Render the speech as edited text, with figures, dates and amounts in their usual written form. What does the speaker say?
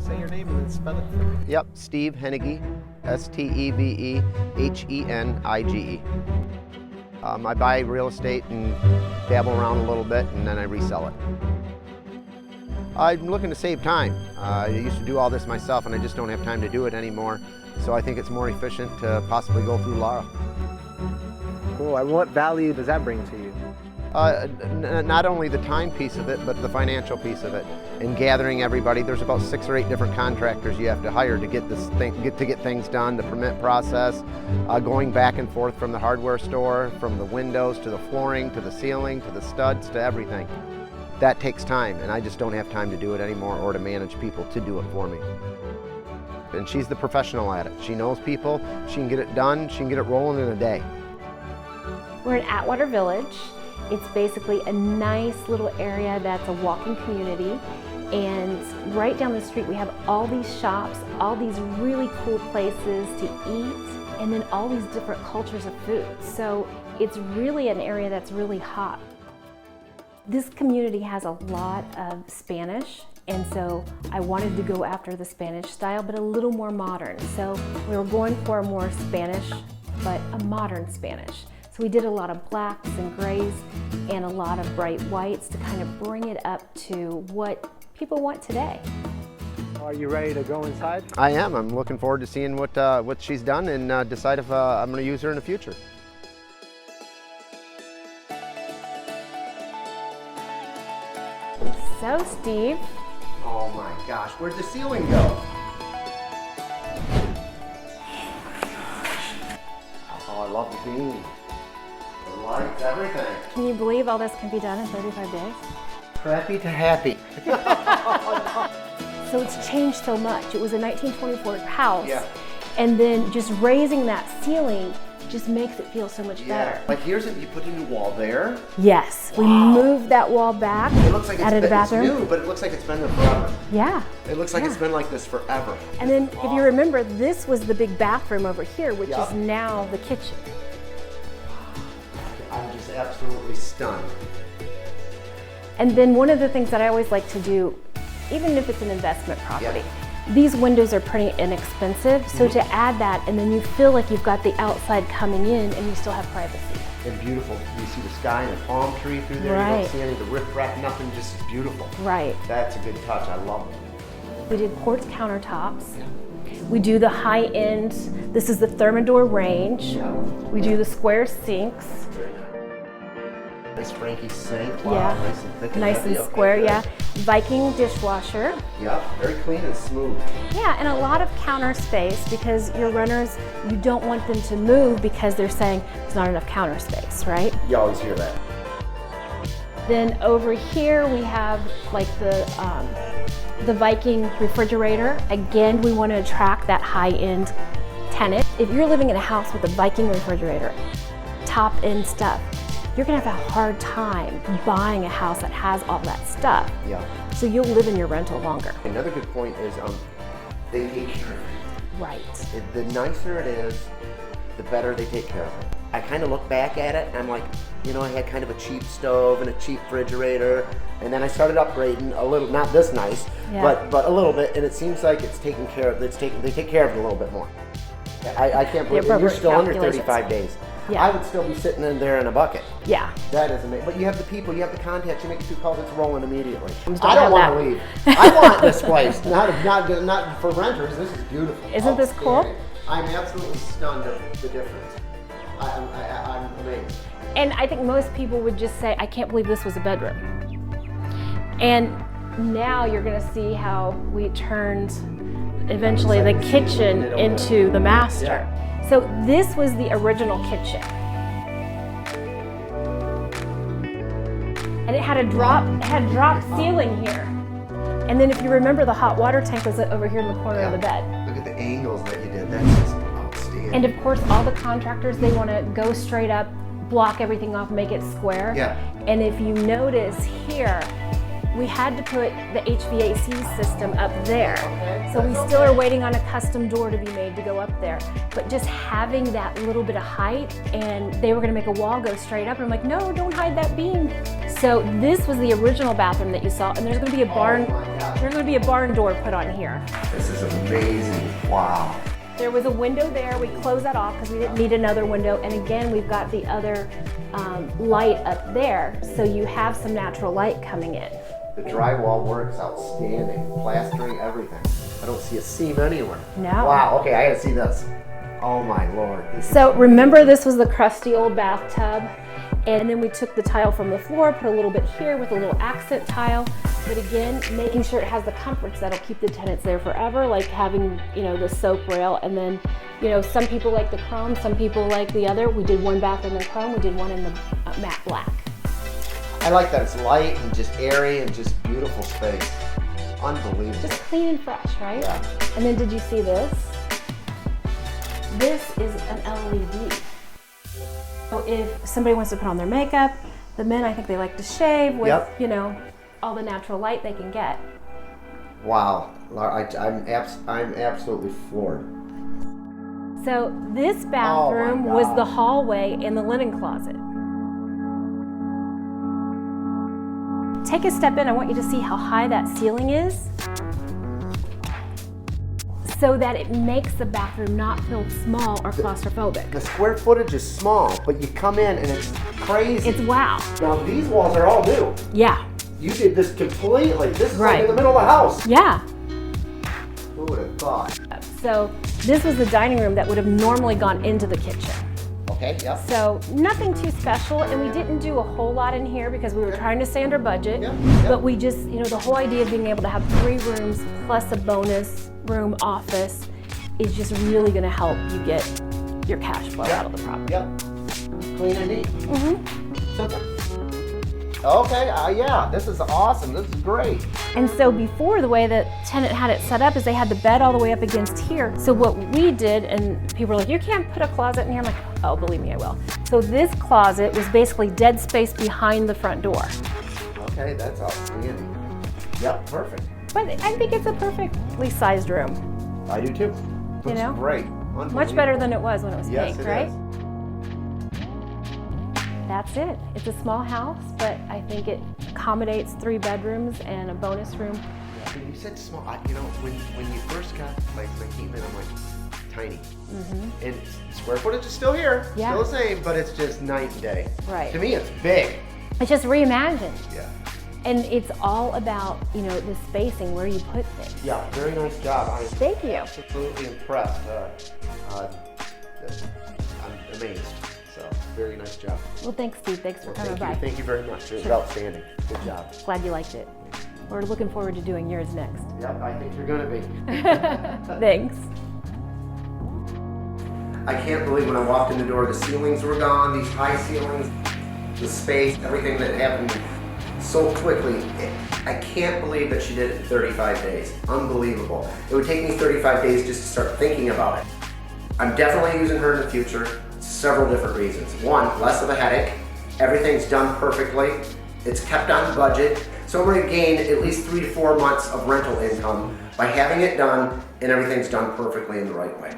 say your name and then spell it for me. Yep, Steve Henige, Stevehenige. I buy real estate and dabble around a little bit, and then I resell it. I'm looking to save time. I used to do all this myself, and I just don't have time to do it anymore. So I think it's more efficient to possibly go through Laura. Cool. And what value does that bring to you? Not only the time piece of it, but the financial piece of it. In gathering everybody, there's about 6 or 8 different contractors you have to hire to get get things done, the permit process, going back and forth from the hardware store, from the windows to the flooring, to the ceiling, to the studs, to everything. That takes time, and I just don't have time to do it anymore or to manage people to do it for me. And she's the professional at it. She knows people, she can get it done, she can get it rolling in a day. We're in Atwater Village. It's basically a nice little area that's a walking community, and right down the street we have all these shops, all these really cool places to eat, and then all these different cultures of food. So it's really an area that's really hot. This community has a lot of Spanish, and so I wanted to go after the Spanish style, but a little more modern. So we were going for a more Spanish, but a modern Spanish. So we did a lot of blacks and grays and a lot of bright whites to kind of bring it up to what people want today. Are you ready to go inside? I am. I'm looking forward to seeing what she's done and decide if I'm going to use her in the future. So Steve. Oh my gosh, where'd the ceiling go? Oh, I love the beam. The lights, everything. Can you believe all this can be done in 35 days? Crappy to happy. So it's changed so much. It was a 1924 house, Yeah. and then just raising that ceiling just makes it feel so much better. Like here's it, you put a new wall there. Yes, we moved that wall back, It looks like added a it's bathroom. new, but it looks like it's been there forever. Yeah. It looks like Yeah. it's been like this forever. And then if you remember, this was the big bathroom over here, which Yup. is now the kitchen. I'm just absolutely stunned. And then one of the things that I always like to do, even if it's an investment property, these windows are pretty inexpensive, so to add that, and then you feel like you've got the outside coming in and you still have privacy. And beautiful. You see the sky and a palm tree through there. You Right. don't see any of the riprap, nothing, just beautiful. Right. That's a good touch. I love it. We did quartz countertops. We do the high end, this is the Thermador range. We do the square sinks. Nice Frankie sink. Wow, Yeah. nice and thick. Nice heavy. and Okay, square, good. yeah. Viking dishwasher. Yep, very clean and smooth. Yeah, and a lot of counter space because your runners, you don't want them to move because they're saying there's not enough counter space, right? You always hear that. Then over here we have like the Viking refrigerator. Again, we want to attract that high-end tenant. If you're living in a house with a Viking refrigerator, top-end stuff, you're gonna have a hard time buying a house that has all that stuff. Yeah. So you'll live in your rental longer. Another good point is they take care of it. Right. The nicer it is, the better they take care of it. I kind of look back at it and I'm like, you know, I had kind of a cheap stove and a cheap refrigerator, and then I started upgrading a little, not this nice, Yeah. but a little bit, and it seems like it's taken care of. They take care of it a little bit more. I can't believe you're appropriate still under calculations. 35 days. Yeah. I would still be sitting in there in a bucket. Yeah. That is amazing. But you have the people, you have the contacts, you make 2 calls, it's rolling immediately. Don't I don't have want that. to leave. I want this place. Not for renters. This is beautiful. Isn't this cool? Outstanding. I'm absolutely stunned at the difference. I'm amazed. And I think most people would just say, I can't believe this was a bedroom. And now you're gonna see how we turned eventually the kitchen into the master. So this was the original kitchen. And it had a drop ceiling here. And then if you remember, the hot water tank was over here in the corner of the bed. Look at the angles that you did. That's just outstanding. And of course, all the contractors, they want to go straight up, block everything off, make it square. Yeah. And if you notice here, we had to put the HVAC system up there. So we still are waiting on a custom door to be made to go up there. But just having that little bit of height, and they were gonna make a wall go straight up, and I'm like, no, don't hide that beam So this was the original bathroom that you saw, and there's going to be a barn. Oh my God. There's going to be a barn door put on here. This is amazing. Wow. There was a window there. We closed that off because we didn't need another window. And again, we've got the other light up there, so you have some natural light coming in. The drywall works outstanding. Plastering, everything. I don't see a seam anywhere. No. Wow, okay, I gotta see this. Oh my Lord. So remember, this was the crusty old bathtub, and then we took the tile from the floor, put a little bit here with a little accent tile. But again, making sure it has the comforts that'll keep the tenants there forever, like having, you know, the soap rail, and then, you know, some people like the chrome, some people like the other. We did one bathroom in chrome, we did one in the matte black. I like that it's light and just airy and just beautiful space. Unbelievable. Just clean and fresh, right? Yeah. And then did you see this? This is an LED. So if somebody wants to put on their makeup, the men, I think they like to shave with, Yep. you know, all the natural light they can get. Wow, I'm absolutely floored. So this bathroom Oh my was God. the hallway and the linen closet. Take a step in. I want you to see how high that ceiling is, so that it makes the bathroom not feel small or claustrophobic. The square footage is small, but you come in and it's crazy. It's wow. Now these walls are all new. Yeah. You did this completely. This is like Right. in the middle of the house. Yeah. Who would have thought? So this was the dining room that would have normally gone into the kitchen. Okay, yep. So nothing too special, and we didn't do a whole lot in here because we were trying to stay under budget. Yeah, But we just, you know, the whole idea of being able to have 3 rooms plus a bonus room office is just really going to help you get your cash flow out of the property. Yep. Clean and neat. Mm-hmm. Simple. Okay, yeah, this is awesome. This is great. And so before, the way that tenant had it set up is they had the bed all the way up against here. So what we did, and people were like, you can't put a closet in here. I'm like, oh, believe me, I will. So this closet was basically dead space behind the front door. Okay, that's outstanding. Yep, perfect. But I think it's a perfectly sized room. I do too. Looks know? great. Much better than it was when it was Yes, pink, it right? is. That's it. It's a small house, but I think it accommodates 3 bedrooms and a bonus room. Yeah, when you said small, you know, when you first got the place, I came in, I'm like, tiny. And square footage is still here, Yeah. still the same, but it's just night and day. Right. To me, it's big. It's just reimagined. Yeah. And it's all about, you know, the spacing, where you put things. Yeah, very nice job. I'm Thank you. absolutely impressed. I'm amazed. So, very nice job. Well, thanks, Steve. Thanks for coming by. Thank you very much. It was outstanding. Good job. Glad you liked it. We're looking forward to doing yours next. Yep, I think you're gonna be. Thanks. I can't believe when I walked in the door, the ceilings were gone, these high ceilings, the space, everything that happened so quickly. I can't believe that she did it in 35 days. Unbelievable. It would take me 35 days just to start thinking about it. I'm definitely using her in the future. Several different reasons. One, less of a headache. Everything's done perfectly. It's kept on budget. So I'm going to gain at least 3 to 4 months of rental income by having it done, and everything's done perfectly in the right way.